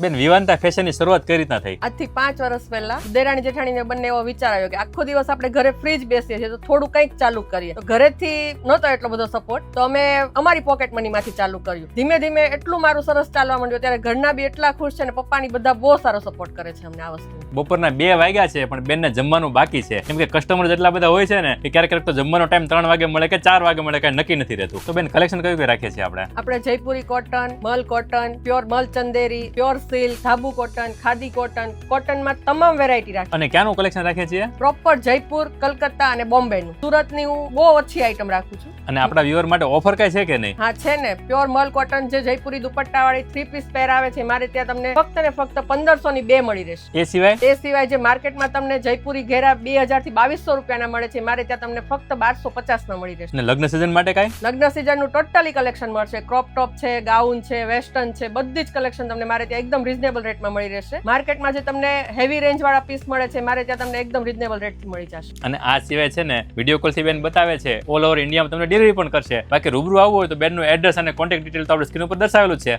બેન વિવાંતા ફેશનની શરૂઆત કઈ રીતના થઈ? આજથી 5 વર્ષ પહેલા દેરાણી જેઠાણીને બંને એવો વિચાર આવ્યો કે આખો દિવસ આપણે ઘરે ફ્રી જ બેસીએ છીએ તો થોડું કંઈક ચાલુ કરીએ. તો ઘરેથી નહોતો એટલો બધો સપોર્ટ, તો અમે અમારી પોકેટ મનીમાંથી ચાલુ કર્યું. ધીમે ધીમે એટલું મારું સરસ ચાલવા માંડ્યું, ત્યારે ઘરના બી એટલા ખુશ છે ને પપ્પાની બધા બહુ સારો સપોર્ટ કરે છે અમને આ વસ્તુ. બપોરના 2 વાગ્યા છે પણ બેનને જમવાનું બાકી છે, કેમ કે કસ્ટમર જેટલા બધા હોય છે ને કે ક્યારેક તો જમવાનો ટાઈમ 3 વાગે મળે કે 4 વાગે મળે, કઈ નક્કી નથી રહેતું. તો બેન કલેક્શન કયું રાખીએ છીએ આપણે જયપુરી કોટન, મલ કોટન, પ્યોર મલ Chanderi, pure silk, Dabu cotton, khadi cotton, કોટનમાં તમામ વેરાયટી રાખી. અને ક્યાંનું કલેક્શન રાખીએ છીએ? પ્રોપર જયપુર, કલકત્તા અને બોમ્બેનું. સુરતની હું બહુ ઓછી આઈટમ રાખું છું. અને આપણા વ્યુઅર માટે ઓફર કઈ છે કે નહીં? હા છે ને, પ્યોર મલ કોટન જે જયપુરી દુપટ્ટા વાળી 3 પીસ પેર આવે છે, મારે ત્યાં તમને ફક્ત ને ફક્ત 1500 ની 2 મળી રહેશે. એ સિવાય જે માર્કેટમાં તમને જયપુરી ઘેરા 2000 થી 2200 રૂપિયાના મળે છે, મારે ત્યાં તમને ફક્ત 1250 માં મળી રહેશે. અને લગ્ન સિઝન માટે કઈ? લગ્ન સિઝન નું ટોટલી કલેક્શન મળશે. ક્રોપ ટોપ છે, ગાઉન છે, વેસ્ટર્ન છે, બધી જ કલેક્શન તમને મારે ત્યાં એકદમ રીઝનેબલ રેટમાં મળી રહેશે. માર્કેટમાં જે તમને હેવી રેન્જ વાળા પીસ મળે છે, મારે ત્યાં તમને એકદમ રીઝનેબલ રેટથી મળી જશે. અને આ સિવાય છે ને વિડીયો કોલ થી બેન બતાવે છે, ઓલ ઓવર ઇન્ડિયામાં તમને ડિલિવરી પણ કરશે. બાકી રૂબરૂ આવવું હોય તો બેનનું એડ્રેસ અને કોન્ટેક્ટ ડિટેલ તો આપણે સ્ક્રીન ઉપર દર્શાવેલું છે.